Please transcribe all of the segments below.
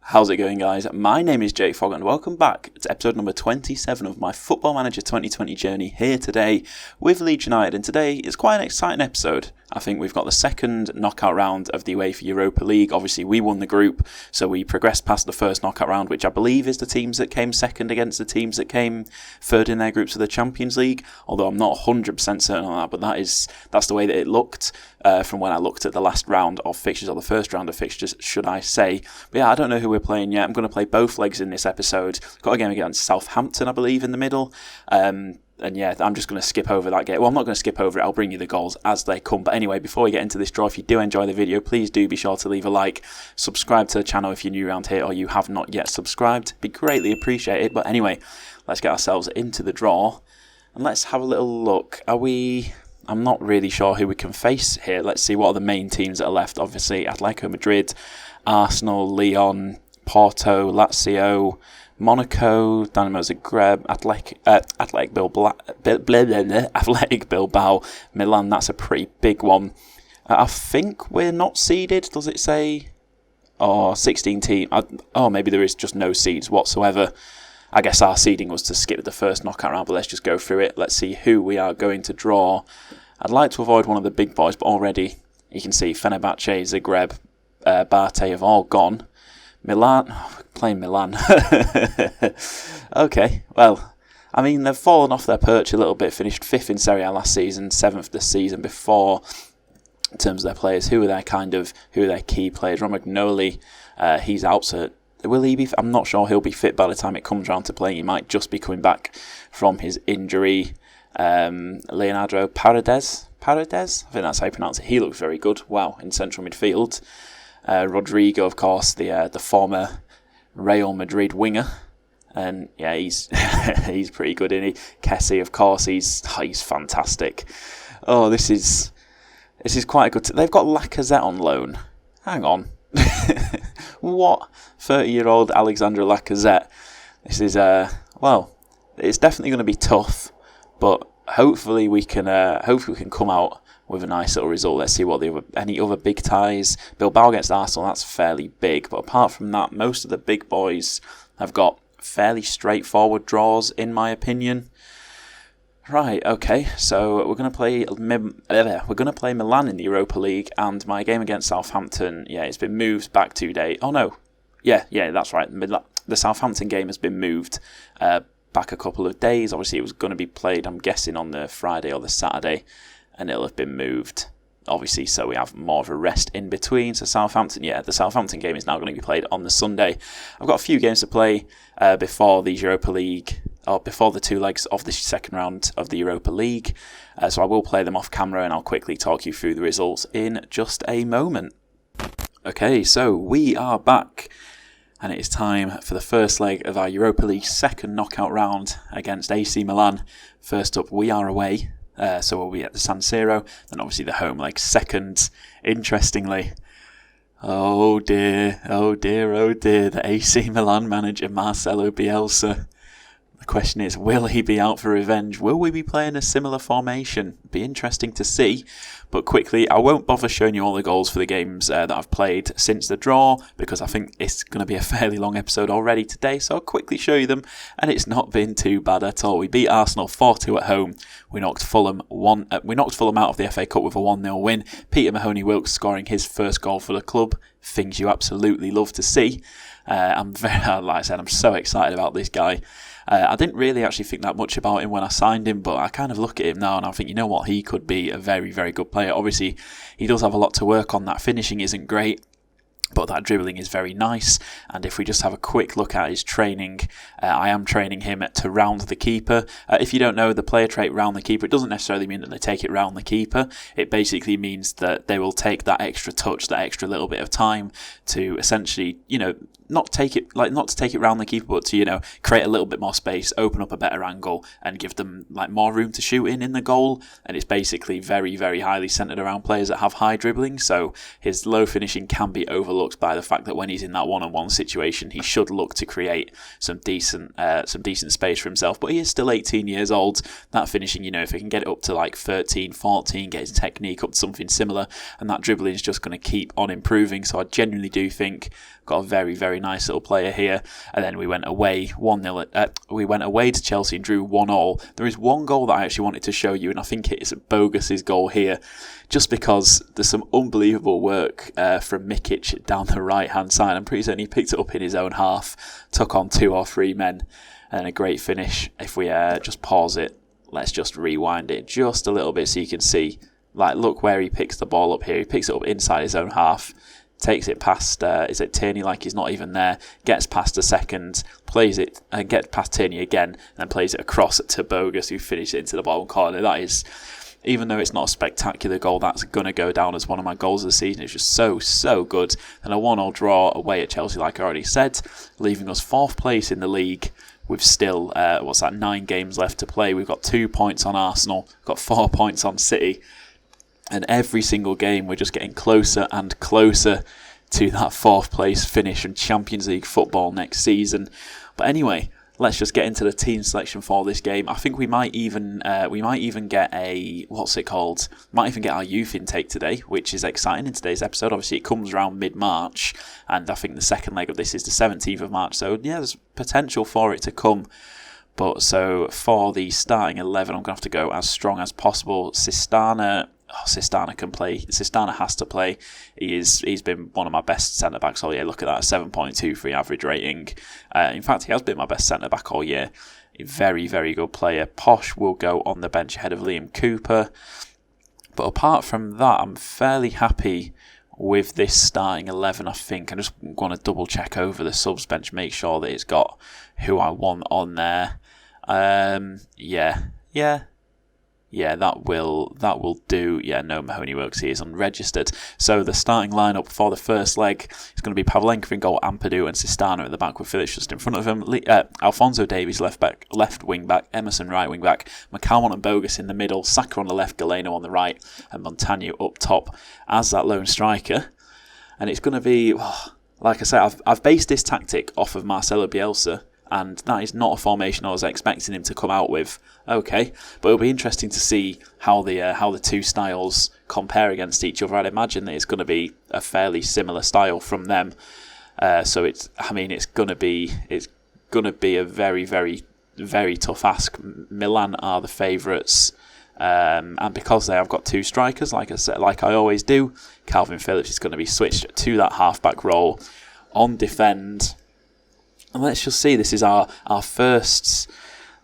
How's it going, guys? My name is Jakefog and welcome back to episode number 27 of my Football Manager 2020 journey here today with Leeds United. And today is quite an exciting episode. I think we've got the second knockout round of the UEFA Europa League. Obviously, we won the group, so we progressed past the first knockout round, which I believe is the teams that came second against the teams that came third in their groups of the Champions League. Although I'm not 100% certain on that, but that's the way that it looked from when I looked at the last round of fixtures, or the first round of fixtures, should I say. But yeah, I don't know who we're playing yet. I'm going to play both legs in this episode. Got a game against Southampton, I believe, in the middle. And yeah, I'm just going to skip over that game. Well, I'm not going to skip over it. I'll bring you the goals as they come. But anyway, before we get into this draw, if you do enjoy the video, please do be sure to leave a like. Subscribe to the channel if you're new around here or you have not yet subscribed. It'd be greatly appreciated. But anyway, let's get ourselves into the draw. And let's have a little look. I'm not really sure who we can face here. Let's see what are the main teams that are left. Obviously, Atletico Madrid, Arsenal, Lyon, Porto, Lazio, Monaco, Dynamo Zagreb, Athletic Bilbao, Milan. That's a pretty big one. I think we're not seeded. Does it say? Or 16 team? Maybe there is just no seeds whatsoever. I guess our seeding was to skip the first knockout round, but let's just go through it. Let's see who we are going to draw. I'd like to avoid one of the big boys, but already you can see Fenerbahce, Zagreb, Bate have all gone. Milan, playing Milan. Okay, well, I mean, they've fallen off their perch a little bit, finished 5th in Serie A last season, 7th the season before. In terms of their players, who are their key players? Romagnoli, he's out, so will he be? I'm not sure he'll be fit by the time it comes around to playing. He might just be coming back from his injury. Leonardo Paredes, I think that's how you pronounce it. He looks very good. Wow, in central midfield. Rodrigo, of course, the former Real Madrid winger, and yeah, he's he's pretty good, isn't he? Kessie, of course, he's fantastic. Oh, this is quite a good. They've got Lacazette on loan. Hang on, what? 30-year-old Alexandre Lacazette. This is it's definitely going to be tough, but hopefully we can come out with a nice little result. Let's see what any other big ties. Bilbao against Arsenal, that's fairly big. But apart from that, most of the big boys have got fairly straightforward draws, in my opinion. Right, okay. So we're going to play Milan in the Europa League, and my game against Southampton, yeah, it's been moved back 2 days. Oh no, yeah, that's right. The Southampton game has been moved back a couple of days. Obviously, it was going to be played, I'm guessing, on the Friday or the Saturday, and it'll have been moved, obviously, so we have more of a rest in between. So the Southampton game is now going to be played on the Sunday. I've got a few games to play before the Europa League, or before the 2 legs of the second round of the Europa League. So I will play them off camera, and I'll quickly talk you through the results in just a moment. Okay, so we are back, and it is time for the first leg of our Europa League second knockout round against AC Milan. First up, we are away. So we'll be at the San Siro, then obviously the home leg second. Interestingly, oh dear, the AC Milan manager Marcelo BIELSA. The question is, will he be out for revenge? Will we be playing a similar formation? Be interesting to see. But quickly, I won't bother showing you all the goals for the games that I've played since the draw, because I think it's going to be a fairly long episode already today, so I'll quickly show you them, and it's not been too bad at all. We beat Arsenal 4-2 at home. We knocked Fulham out of the FA Cup with a 1-0 win. Peter Mahoney-Wilkes scoring his first goal for the club. Things you absolutely love to see. Like I said, I'm so excited about this guy. I didn't really actually think that much about him when I signed him, but I kind of look at him now and I think, you know what, he could be a very, very good player. Obviously, he does have a lot to work on. That finishing isn't great, but that dribbling is very nice. And if we just have a quick look at his training, I am training him to round the keeper. If you don't know the player trait round the keeper, it doesn't necessarily mean that they take it round the keeper. It basically means that they will take that extra touch, that extra little bit of time to essentially, not to take it round the keeper, but to, create a little bit more space, open up a better angle, and give them more room to shoot in the goal. And it's basically very, very highly centered around players that have high dribbling. So his low finishing can be overlooked by the fact that when he's in that one-on-one situation, he should look to create some decent space for himself. But he is still 18 years old. That finishing, if he can get it up to 13, 14, get his technique up to something similar, and that dribbling is just going to keep on improving. So I genuinely do think got a very, very nice little player here. And then we went away 1-0. We went away to Chelsea and drew 1-1. There is one goal that I actually wanted to show you, and I think it is Bogus' goal here, just because there's some unbelievable work from Mikic down the right-hand side. I'm pretty certain he picked it up in his own half, took on 2 or 3 men, and a great finish. If we just pause it, let's just rewind it just a little bit so you can see. Like, look where he picks the ball up here. He picks it up inside his own half, takes it past, is it Tierney, like he's not even there, gets past a second, plays it, and gets past Tierney again, and plays it across to Bogus, who finished it into the bottom corner. That is, even though it's not a spectacular goal, that's going to go down as one of my goals of the season. It's just so good. And a 1-1 draw away at Chelsea, like I already said, leaving us 4th place in the league. With still, 9 games left to play. We've got 2 points on Arsenal, got 4 points on City. And every single game, we're just getting closer and closer to that 4th place finish in Champions League football next season. But anyway, let's just get into the team selection for this game. I think we might even get might even get our youth intake today, which is exciting in today's episode. Obviously, it comes around mid-March, and I think the second leg of this is the 17th of March. So yeah, there's potential for it to come. But so for the starting 11, I'm going to have to go as strong as possible. Sistana can play. Sistana has to play. He's been one of my best centre-backs all year. Look at that, 7.23 average rating. In fact, he has been my best centre-back all year. A very, very good player. Posh will go on the bench ahead of Liam Cooper. But apart from that, I'm fairly happy with this starting 11, I think. I just want to double-check over the subs bench, make sure that it's got who I want on there. Yeah, that will do. Yeah, no Mahoney works. He is unregistered. So the starting lineup for the first leg is going to be Pavlenka in goal, Ampadu and Sistana at the back with Phillips just in front of him. Alphonso Davies left wing back, Emerson right wing back, McCalmont and Bogus in the middle, Saka on the left, Galeno on the right, and Montano up top as that lone striker. And it's going to be, like I said, I've based this tactic off of Marcelo Bielsa. And that is not a formation I was expecting him to come out with. Okay, but it'll be interesting to see how the two styles compare against each other. I'd imagine that it's going to be a fairly similar style from them. So it's going to be a very, very, very tough ask. Milan are the favourites, and because they have got 2 strikers, like I said, like I always do, Calvin Phillips is going to be switched to that half-back role on defend. And let's just see, this is our first,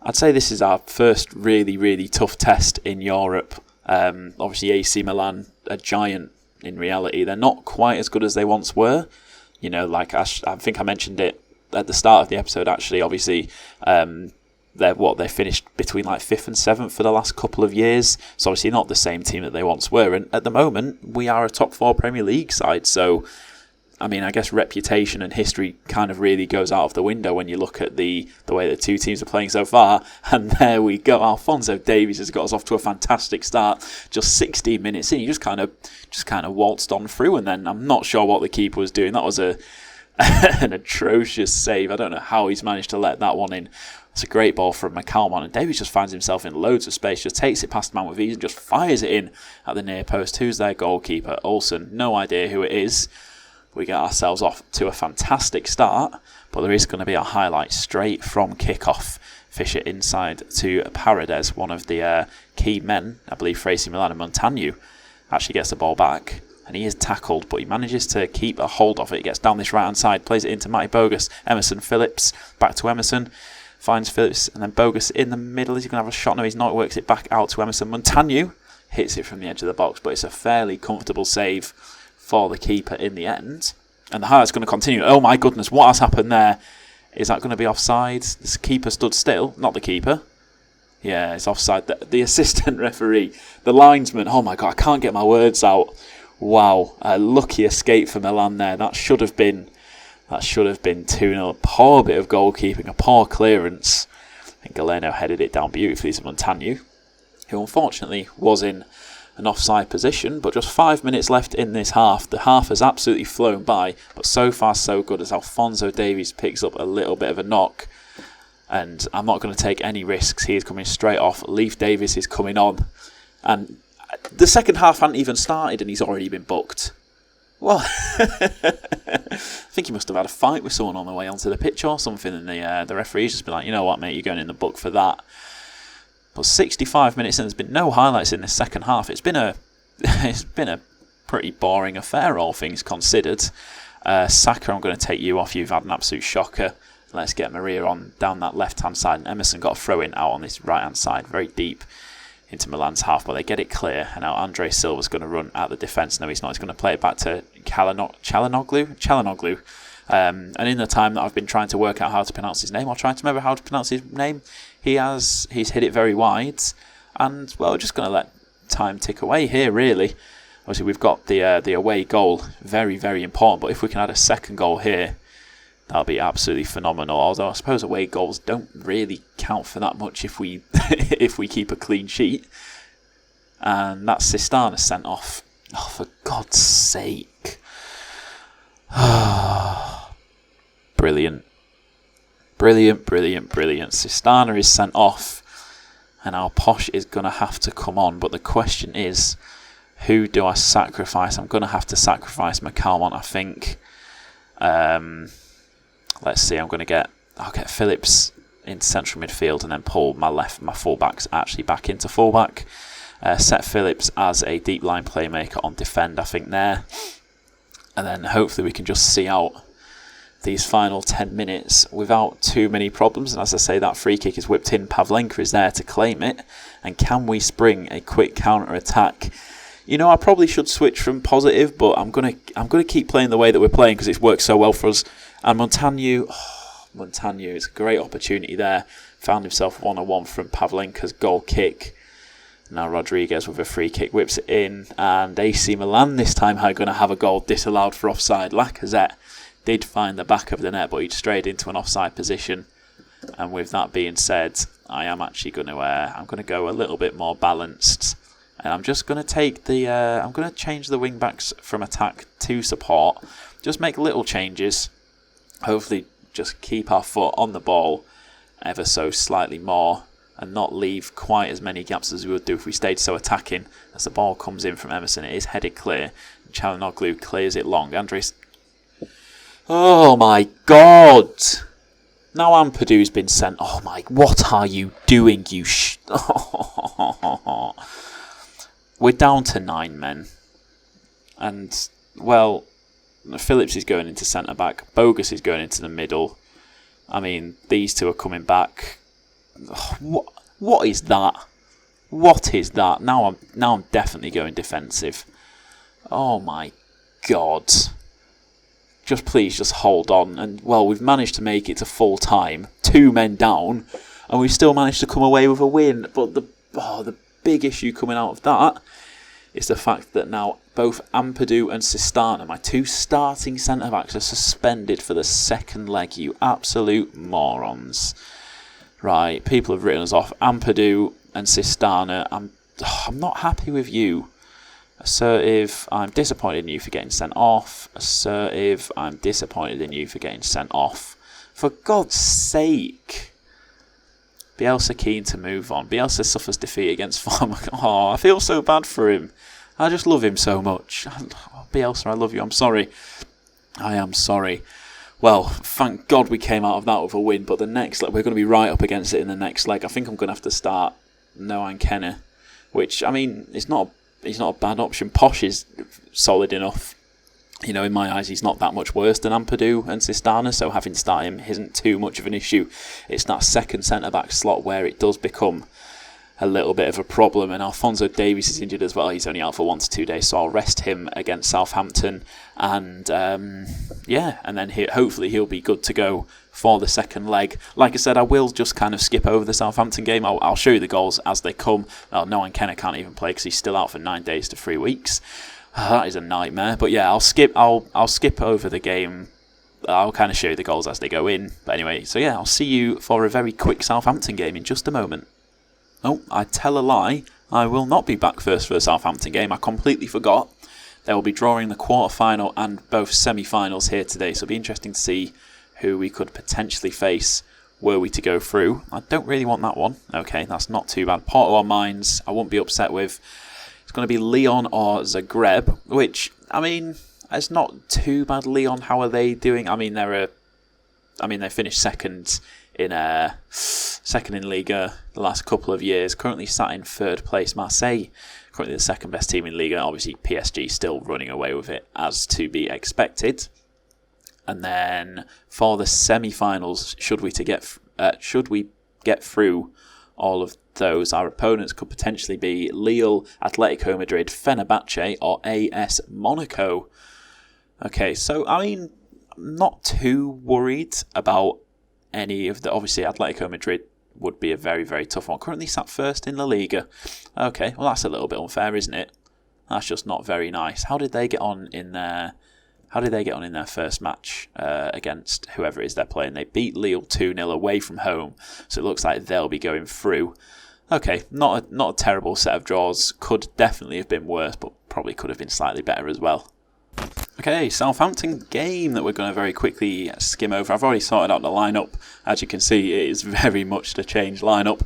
I'd say this is our first really, really tough test in Europe. Obviously AC Milan, a giant in reality. They're not quite as good as they once were. You know, like I think I mentioned it at the start of the episode actually. Obviously, they finished between like 5th and 7th for the last couple of years. So obviously not the same team that they once were. And at the moment, we are a top 4 Premier League side. So I mean, I guess reputation and history kind of really goes out of the window when you look at the way the 2 teams are playing so far. And there we go. Alphonso Davies has got us off to a fantastic start. Just 16 minutes in, he just kind of waltzed on through. And then I'm not sure what the keeper was doing. That was an atrocious save. I don't know how he's managed to let that one in. It's a great ball from McCalmont, and Davies just finds himself in loads of space, just takes it past man with ease and just fires it in at the near post. Who's their goalkeeper? Olsen. No idea who it is. We get ourselves off to a fantastic start, but there is going to be a highlight straight from kickoff. Fisher inside to Paredes, one of the key men, I believe, for AC Milan, and Montano actually gets the ball back, and he is tackled, but he manages to keep a hold of it. He gets down this right-hand side, plays it into Matty Bogus, Emerson Phillips, back to Emerson, finds Phillips, and then Bogus in the middle. Is he going to have a shot? No, he's not. Works it back out to Emerson. Montano hits it from the edge of the box, but it's a fairly comfortable save for the keeper in the end. And the highlight's going to continue. Oh my goodness, what has happened there? Is that going to be offside? The keeper stood still. Not the keeper. Yeah, it's offside. The assistant referee, the linesman. Oh my God, I can't get my words out. Wow, a lucky escape for Milan there. That should have been 2-0. A poor bit of goalkeeping, a poor clearance. I think Galeno headed it down beautifully to Montano, who unfortunately was in an offside position, but just 5 minutes left in this half. The half has absolutely flown by, but so far so good as Alphonso Davies picks up a little bit of a knock, and I'm not going to take any risks. He is coming straight off. Leif Davis is coming on, and the second half hadn't even started and he's already been booked. Well, I think he must have had a fight with someone on the way onto the pitch or something, and the referee's just been like, you know what, mate, you're going in the book for that. But 65 minutes and there's been no highlights in the second half. It's been a pretty boring affair, all things considered. Saka, I'm going to take you off. You've had an absolute shocker. Let's get Maria on down that left-hand side. And Emerson got a throw-in out on this right-hand side, very deep into Milan's half, but they get it clear. And now Andre Silva's going to run out the defence. No, he's not. He's going to play it back to Çalhanoğlu. And in the time that I've been trying to work out how to pronounce his name, or trying to remember how to pronounce his name, he's hit it very wide. And, well, we're just going to let time tick away here, really. Obviously, we've got the away goal, very, very important. But if we can add a second goal here, that'll be absolutely phenomenal. Although I suppose away goals don't really count for that much if we if we keep a clean sheet. And that's Sistana sent off. Oh, for God's sake! Brilliant, brilliant, brilliant, brilliant. Sistana is sent off, and our Posh is going to have to come on. But the question is, who do I sacrifice? I'm going to have to sacrifice McCalmont, I think. Let's see. I'll get Phillips in central midfield and then pull my fullbacks actually back into fullback. Set Phillips as a deep line playmaker on defend, I think there, and then hopefully we can just see out these final 10 minutes without too many problems. And as I say, that free kick is whipped in. Pavlenka is there to claim it, and can we spring a quick counter attack? You know, I probably should switch from positive, but I'm gonna keep playing the way that we're playing because it's worked so well for us. And Montagno, it's a great opportunity there. Found himself 1-on-1 from Pavlenka's goal kick. Now Rodriguez with a free kick whips it in, and AC Milan this time are going to have a goal disallowed for offside. Lacazette did find the back of the net, but he'd strayed into an offside position. And with that being said, I am actually going to go a little bit more balanced. And I'm just going to take I'm going to change the wing backs from attack to support. Just make little changes. Hopefully just keep our foot on the ball ever so slightly more and not leave quite as many gaps as we would do if we stayed so attacking. As the ball comes in from Emerson, it is headed clear. Çalhanoğlu clears it long. Andres. Oh my God! Now Ampadu's been sent. Oh my! What are you doing? We're down to 9 men. And, well, Phillips is going into centre-back. Bogus is going into the middle. I mean, these two are coming back. What is that? What is that? Now I'm definitely going defensive. Oh, my God. Please hold on. And, well, we've managed to make it to full time. 2 men down. And we've still managed to come away with a win. But the big issue coming out of that is the fact that now both Ampadu and Sistana, my 2 starting centre-backs, are suspended for the second leg, you absolute morons. Right, people have written us off. Ampadu and Sistana, I'm not happy with you. Assertive, I'm disappointed in you for getting sent off. Assertive, I'm disappointed in you for getting sent off. For God's sake. Bielsa keen to move on. Bielsa suffers defeat against Farmer. Oh, I feel so bad for him. I just love him so much. Bielsa, I love you. I'm sorry. I am sorry. Well, thank God we came out of that with a win, but the next leg, we're going to be right up against it in the next leg. I think I'm going to have to start Noan Kenner, which, I mean, he's not a bad option. Posh is solid enough. You know, in my eyes, he's not that much worse than Ampadu and Sistana, so having started him isn't too much of an issue. It's that second centre-back slot where it does become a little bit of a problem, and Alphonso Davies is injured as well. He's only out for 1 to 2 days, so I'll rest him against Southampton, and and then hopefully he'll be good to go for the second leg. Like I said, I will just kind of skip over the Southampton game. I'll show you the goals as they come. Noan Kenner can't even play because he's still out for 9 days to 3 weeks. That is a nightmare. But yeah, I'll skip over the game. I'll kind of show you the goals as they go in. But anyway, so yeah, I'll see you for a very quick Southampton game in just a moment. Oh, I tell a lie. I will not be back first for the Southampton game. I completely forgot. They will be drawing the quarter-final and both semi-finals here today. So it'll be interesting to see who we could potentially face were we to go through. I don't really want that one. Okay, that's not too bad. Porto or Mines, I won't be upset with. It's going to be Lyon or Zagreb, which, I mean, it's not too bad. Lyon, how are they doing? I mean, they finished second in Liga the last couple of years. Currently sat in third place. Marseille, currently the second best team in Liga. Obviously, PSG still running away with it, as to be expected. And then for the semi-finals, should we get through all of those, our opponents could potentially be Lille, Atletico Madrid, Fenerbahce, or AS Monaco. Okay, so I mean, I'm not too worried about any of the. Obviously, Atletico Madrid would be a very, very tough one. Currently sat first in La Liga. Okay, well that's a little bit unfair, isn't it? That's just not very nice. How did they get on in their first match against whoever it is they're playing? They beat Lille 2-0 away from home, so it looks like they'll be going through. Okay, not a terrible set of draws. Could definitely have been worse, but probably could have been slightly better as well. Okay, Southampton game that we're going to very quickly skim over. I've already sorted out the lineup. As you can see, it is very much the changed lineup.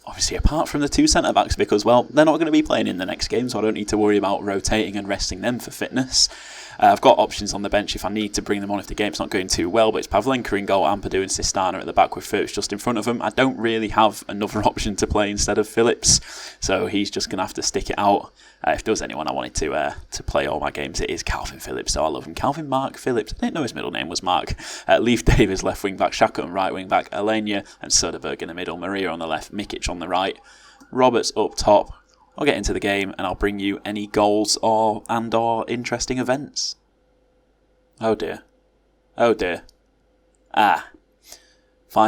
Obviously, apart from the two centre-backs, because, well, they're not going to be playing in the next game, so I don't need to worry about rotating and resting them for fitness. I've got options on the bench if I need to bring them on if the game's not going too well, but it's Pavlenka in goal, Ampadu and Sistana at the back with Phillips just in front of them. I don't really have another option to play instead of Phillips, so he's just going to have to stick it out. If there was anyone I wanted to play all my games, it is Calvin Phillips, so I love him. Calvin Mark Phillips. I didn't know his middle name was Mark. Leif Davis left wing back, Xhaka on right wing back, Alenia and Soderberg in the middle, Maria on the left, Mikic on the right, Roberts up top. I'll get into the game and I'll bring you any goals or interesting events. Oh dear. 5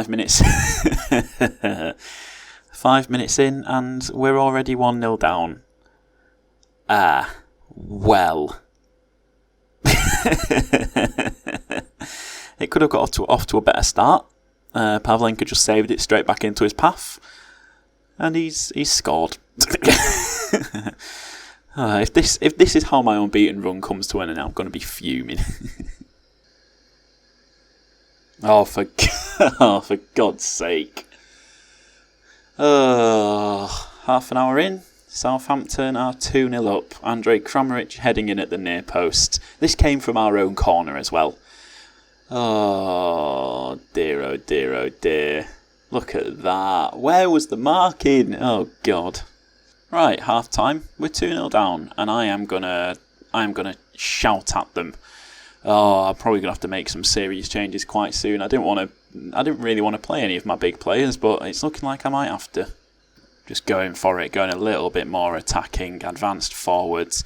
minutes. 5 minutes in and we're already 1-0 down. Well. It could have got off to a better start. Pavlenka just saved it straight back into his path. And he's scored. If this is how my unbeaten run comes to an end, I'm going to be fuming. For God's sake. Half an hour in, Southampton are 2-0 up. Andrej Kramaric heading in at the near post. This came from our own corner as well. Oh dear, oh dear, oh dear. Look at that. Where was the marking? Oh God. Right, half time. We're 2-0 down, and I am gonna shout at them. I'm probably gonna have to make some serious changes quite soon. I didn't really want to play any of my big players, but it's looking like I might have to. Just going for it, going a little bit more attacking, advanced forwards.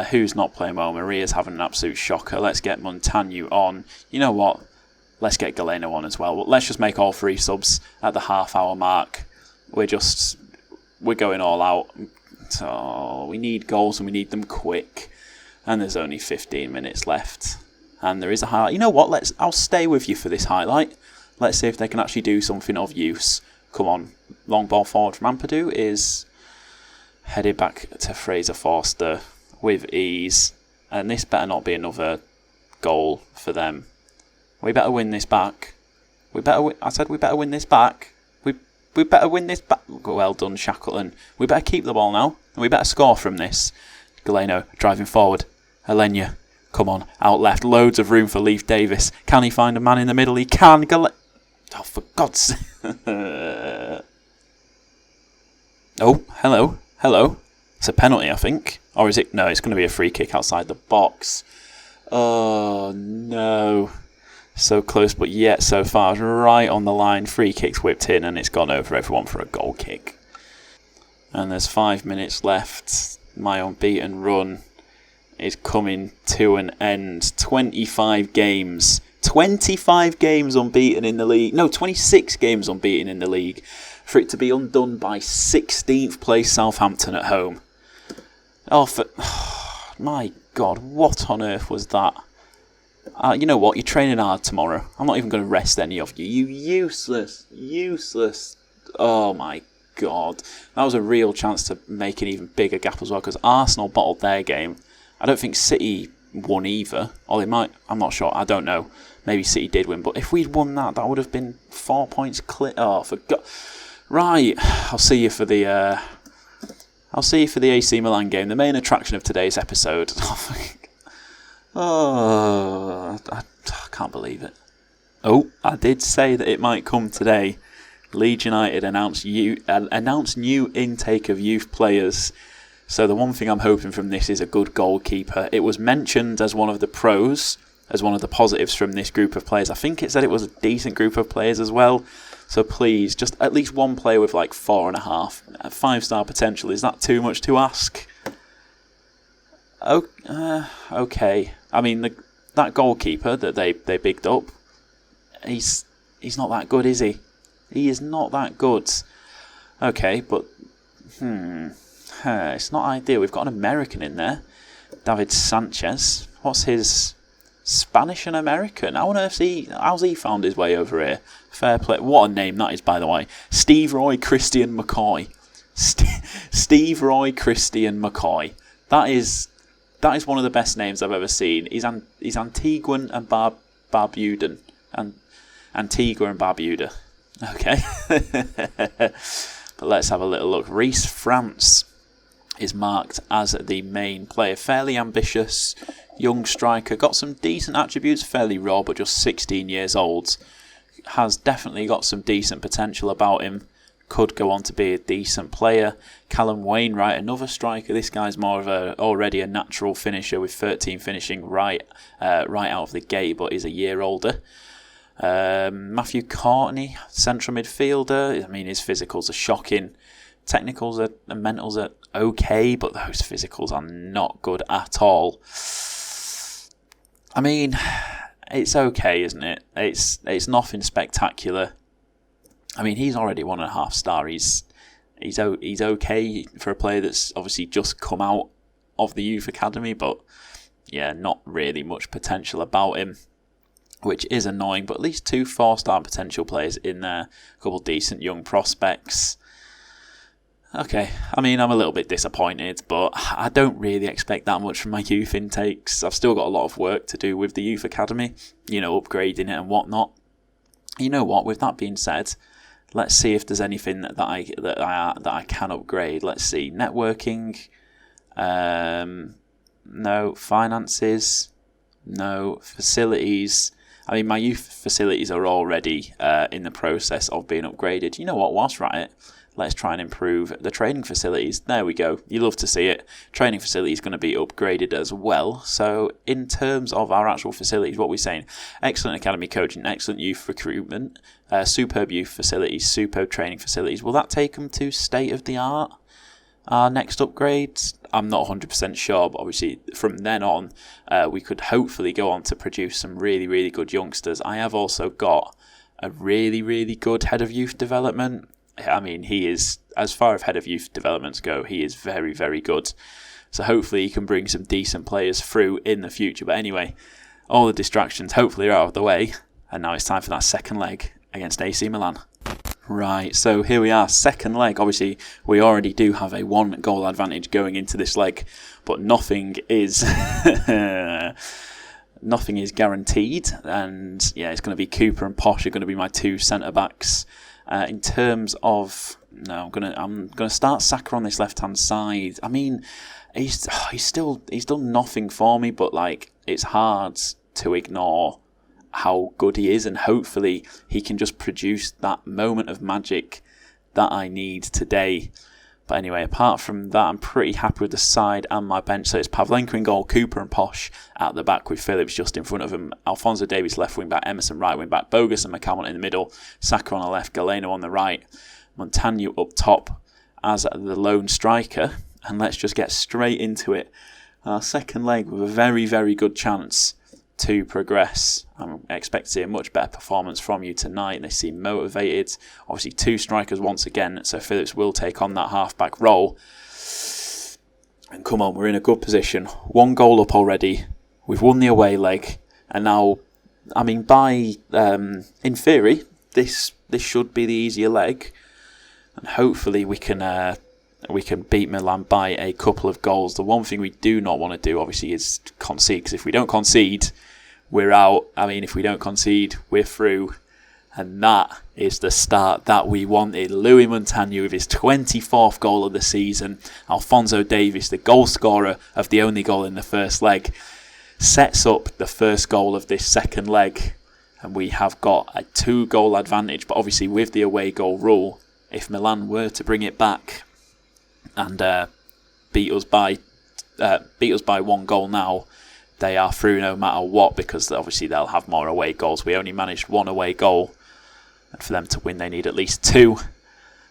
Who's not playing well? Maria's having an absolute shocker. Let's get Montagnu on. You know what? Let's get Galeno on as well. Let's just make all three subs at the half-hour mark. We're going all out. So we need goals and we need them quick. And there's only 15 minutes left. And there is a highlight. You know what? I'll stay with you for this highlight. Let's see if they can actually do something of use. Come on. Long ball forward from Ampadu is headed back to Fraser Forster with ease. And this better not be another goal for them. We better win this back. I said we better win this back. We better win this back. Well done, Shackleton. We better keep the ball now. And we better score from this. Galeno driving forward. Alenia, come on, out left. Loads of room for Leif Davis. Can he find a man in the middle? He can. Oh, for God's sake. Oh, hello. It's a penalty, I think. Or is it? No, it's going to be a free kick outside the box. Oh, no. So close, but yet so far. Right on the line. Free kick's whipped in and it's gone over everyone for a goal kick. And there's 5 minutes left. My unbeaten run is coming to an end. 25 games. 25 games unbeaten in the league. No, 26 games unbeaten in the league. For it to be undone by 16th place Southampton at home. My God, what on earth was that? You know what? You're training hard tomorrow. I'm not even going to rest any of you. You useless. Oh my God. That was a real chance to make an even bigger gap as well because Arsenal bottled their game. I don't think City won either. Or they might. I'm not sure. I don't know. Maybe City did win. But if we'd won that would have been 4 points clear. Oh, for God. Right. I'll see you for the AC Milan game. The main attraction of today's episode. Oh, I can't believe it. Oh, I did say that it might come today. Leeds United announced new intake of youth players. So the one thing I'm hoping from this is a good goalkeeper. It was mentioned as one of the pros, as one of the positives from this group of players. I think it said it was a decent group of players as well. So please, just at least one player with like 4.5, 5-star potential. Is that too much to ask? Okay. I mean, that goalkeeper that they bigged up, he's not that good, is he? He is not that good. Okay, but it's not ideal. We've got an American in there, David Sanchez. What's his Spanish and American? How's he found his way over here? Fair play. What a name that is, by the way. Steve Roy Christian McCoy. Steve Roy Christian McCoy. That is one of the best names I've ever seen. He's Antiguan and Barbudan. Antigua and Barbuda. Okay. But let's have a little look. Reece France is marked as the main player. Fairly ambitious, young striker. Got some decent attributes. Fairly raw, but just 16 years old. Has definitely got some decent potential about him. Could go on to be a decent player. Callum Wainwright, another striker. This guy's more of already a natural finisher with 13 finishing right out of the gate, but is a year older. Matthew Courtney, central midfielder. I mean, his physicals are shocking. Technicals and mentals are okay, but those physicals are not good at all. I mean, it's okay, isn't it? It's nothing spectacular. I mean, he's already 1.5 star. He's okay for a player that's obviously just come out of the youth academy, but yeah, not really much potential about him, which is annoying. But at least 2 4-star potential players in there, a couple decent young prospects. Okay, I mean, I'm a little bit disappointed, but I don't really expect that much from my youth intakes. I've still got a lot of work to do with the youth academy, upgrading it and whatnot. You know what? With that being said, let's see if there's anything that I can upgrade. Let's see, networking, no. Finances, no. Facilities. I mean, my youth facilities are already in the process of being upgraded. You know what? Whilst we're at it, let's try and improve the training facilities. There we go. You love to see it. Training facilities going to be upgraded as well. So in terms of our actual facilities, what we're saying, excellent academy coaching, excellent youth recruitment, superb youth facilities, superb training facilities. Will that take them to state-of-the-art? Our next upgrades? I'm not 100% sure, but obviously from then on, we could hopefully go on to produce some really, really good youngsters. I have also got a really, really good head of youth development. I mean, he is, as far as head of youth developments go, he is very, very good. So hopefully he can bring some decent players through in the future. But anyway, all the distractions hopefully are out of the way. And now it's time for that second leg against AC Milan. Right, so here we are, second leg. Obviously, we already do have a 1-goal advantage going into this leg, but nothing is guaranteed. And yeah, it's going to be Cooper and Posh are going to be my 2 centre-backs. In terms of, I'm gonna start Saka on this left-hand side. I mean, he's done nothing for me, but like, it's hard to ignore how good he is, and hopefully he can just produce that moment of magic that I need today. But anyway, apart from that, I'm pretty happy with the side and my bench. So it's Pavlenka in goal, Cooper and Posh at the back with Phillips just in front of him, Alphonso Davies left wing back, Emerson right wing back, Bogus and McCallum in the middle, Saka on the left, Galeno on the right, Montano up top as the lone striker. And let's just get straight into it. Our second leg with a very, very good chance to progress. I expect to see a much better performance from you tonight. They seem motivated. Obviously 2 strikers once again, so Phillips will take on that half-back role. And come on, we're in a good position. 1 goal up already. We've won the away leg. And now, I mean, in theory, this should be the easier leg. And hopefully we can beat Milan by a couple of goals. The one thing we do not want to do, obviously, is concede. Because if we don't concede, we're out. I mean, if we don't concede, we're through. And that is the start that we wanted. Louis Montano with his 24th goal of the season. Alphonso Davies, the goal scorer of the only goal in the first leg. sets up the first goal of this second leg, and we have got a 2-goal advantage. But obviously with the away goal rule, if Milan were to bring it back and beat us by 1 goal now, they are through no matter what, because obviously they'll have more away goals. We only managed 1 away goal, and for them to win they need at least 2.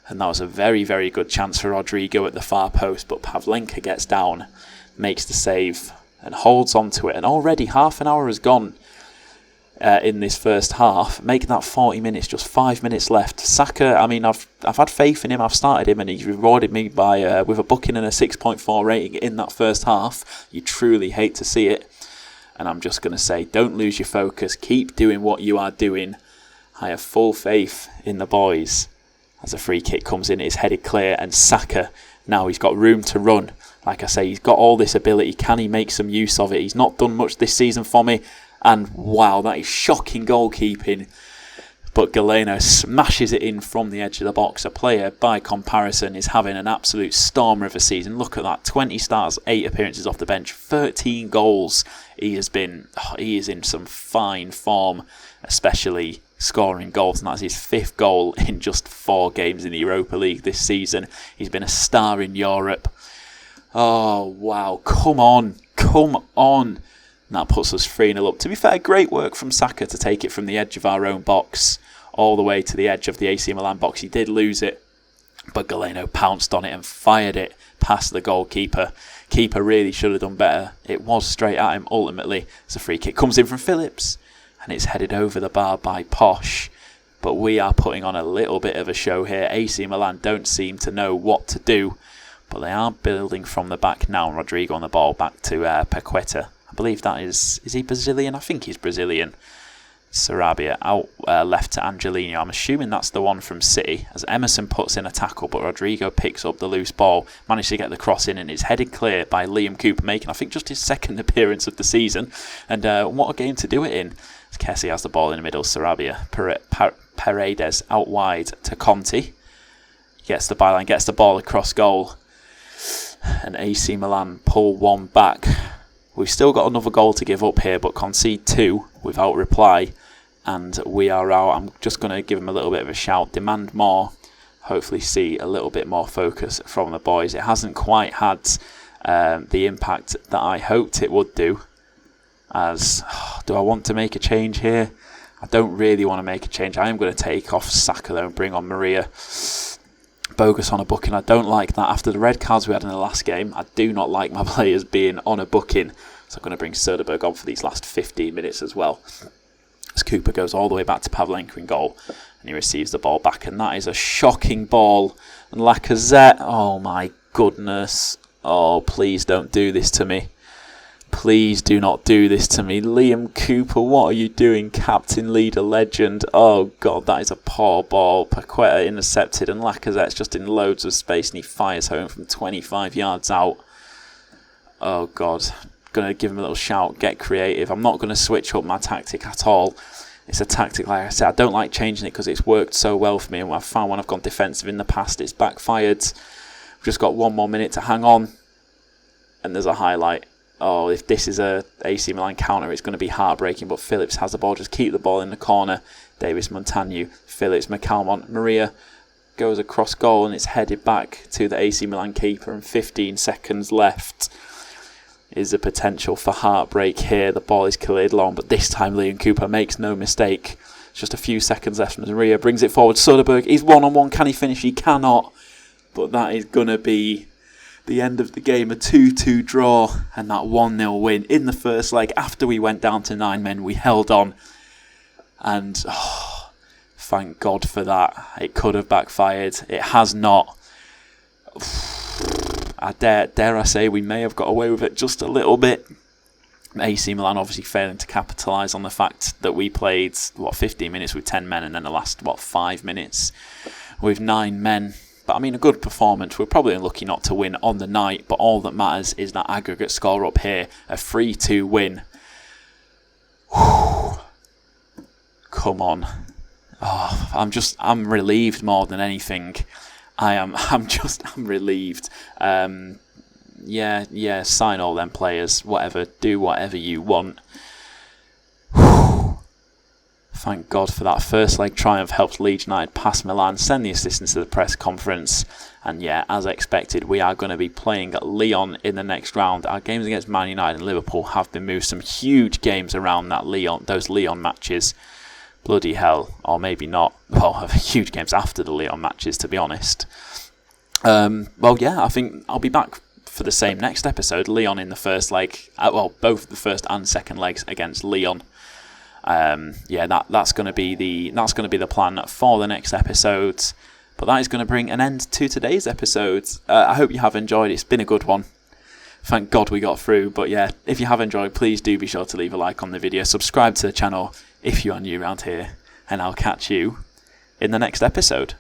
And that was a very, very good chance for Rodrigo at the far post, but Pavlenka gets down, makes the save and holds on to it. And already half an hour has gone in this first half, making that 40 minutes, just 5 minutes left. Saka, I mean, I've had faith in him. I've started him, and he's rewarded me by with a booking and a 6.4 rating in that first half. You truly hate to see it. And I'm just going to say, don't lose your focus. Keep doing what you are doing. I have full faith in the boys. As a free kick comes in, it's headed clear, and Saka, now he's got room to run. Like I say, he's got all this ability. Can he make some use of it? He's not done much this season for me. And wow, that is shocking goalkeeping. But Galeno smashes it in from the edge of the box. A player, by comparison, is having an absolute stormer of a season. Look at that, 20 starts, 8 appearances off the bench, 13 goals. He is in some fine form, especially scoring goals, and that's his 5th goal in just 4 games in the Europa League this season. He's been a star in Europe. Oh, wow. Come on. And that puts us 3-0 up. To be fair, great work from Saka to take it from the edge of our own box all the way to the edge of the AC Milan box. He did lose it, but Galeno pounced on it and fired it past the goalkeeper. Keeper really should have done better. It was straight at him ultimately. It's a free kick. Comes in from Phillips, and it's headed over the bar by Posh. But we are putting on a little bit of a show here. AC Milan don't seem to know what to do, but they are building from the back now. Rodrigo on the ball, back to Paqueta. I believe that is he Brazilian? I think he's Brazilian. Sarabia out left to Angelino. I'm assuming that's the one from City, as Emerson puts in a tackle, but Rodrigo picks up the loose ball, managed to get the cross in, and is headed clear by Liam Cooper, making, I think, just his 2nd appearance of the season. And what a game to do it in. Kessie has the ball in the middle. Sarabia, Paredes out wide to Conti. Gets the byline, gets the ball across goal, and AC Milan pull 1 back. We've still got another goal to give up here, but concede 2 without reply, and we are out. I'm just going to give him a little bit of a shout. Demand more. Hopefully see a little bit more focus from the boys. It hasn't quite had the impact that I hoped it would do. Do I want to make a change here? I don't really want to make a change. I am going to take off Saka though and bring on Maria. Bogus on a booking. I don't like that. After the red cards we had in the last game, I do not like my players being on a booking. So I'm going to bring Söderberg on for these last 15 minutes as well. As Cooper goes all the way back to Pavlenka in goal, and he receives the ball back, and that is a shocking ball. And Lacazette, oh my goodness. Oh, please don't do this to me. Please do not do this to me. Liam Cooper, what are you doing? Captain, leader, legend. Oh, God, that is a poor ball. Paqueta intercepted, and Lacazette's just in loads of space, and he fires home from 25 yards out. Oh, God. Going to give him a little shout. Get creative. I'm not going to switch up my tactic at all. It's a tactic, like I said, I don't like changing it because it's worked so well for me, and I've found when I've gone defensive in the past, it's backfired. We've just got 1 more minute to hang on, and there's a highlight. Oh, if this is a AC Milan counter, it's going to be heartbreaking. But Phillips has the ball. Just keep the ball in the corner. Davis, Montagnu, Phillips, McCalmont, Maria goes across goal, and it's headed back to the AC Milan keeper. And 15 seconds left. Is the potential for heartbreak here. The ball is cleared long, but this time Liam Cooper makes no mistake. Just a few seconds left. Maria brings it forward. Söderberg is 1-on-1. Can he finish? He cannot. But that is going to be the end of the game, a 2-2 draw, and that 1-0 win in the first leg. After we went down to 9 men, we held on, and thank God for that. It could have backfired. It has not. I dare I say we may have got away with it just a little bit. AC Milan obviously failing to capitalise on the fact that we played 15 minutes with 10 men, and then the last 5 minutes with 9 men. But I mean, a good performance. We're probably unlucky not to win on the night, but all that matters is that aggregate score up here. A 3-2 win. Whew. Come on. Oh, I'm relieved more than anything. I'm relieved. sign all them players, whatever, do whatever you want. Thank God for that first leg triumph, helped Leeds United pass Milan, send the assistant to the press conference. And yeah, as expected, we are going to be playing Lyon in the next round. Our games against Man United and Liverpool have been moved. Some huge games around those Lyon matches. Bloody hell, or maybe not. Well, huge games after the Lyon matches, to be honest. I think I'll be back for the same next episode. Lyon in the first leg, both the first and second legs against Lyon. That's going to be the plan for the next episode. But that is going to bring an end to today's episode. I hope you have enjoyed. It's been a good one. Thank God we got through. But yeah, if you have enjoyed, please do be sure to leave a like on the video. Subscribe to the channel if you are new around here. And I'll catch you in the next episode.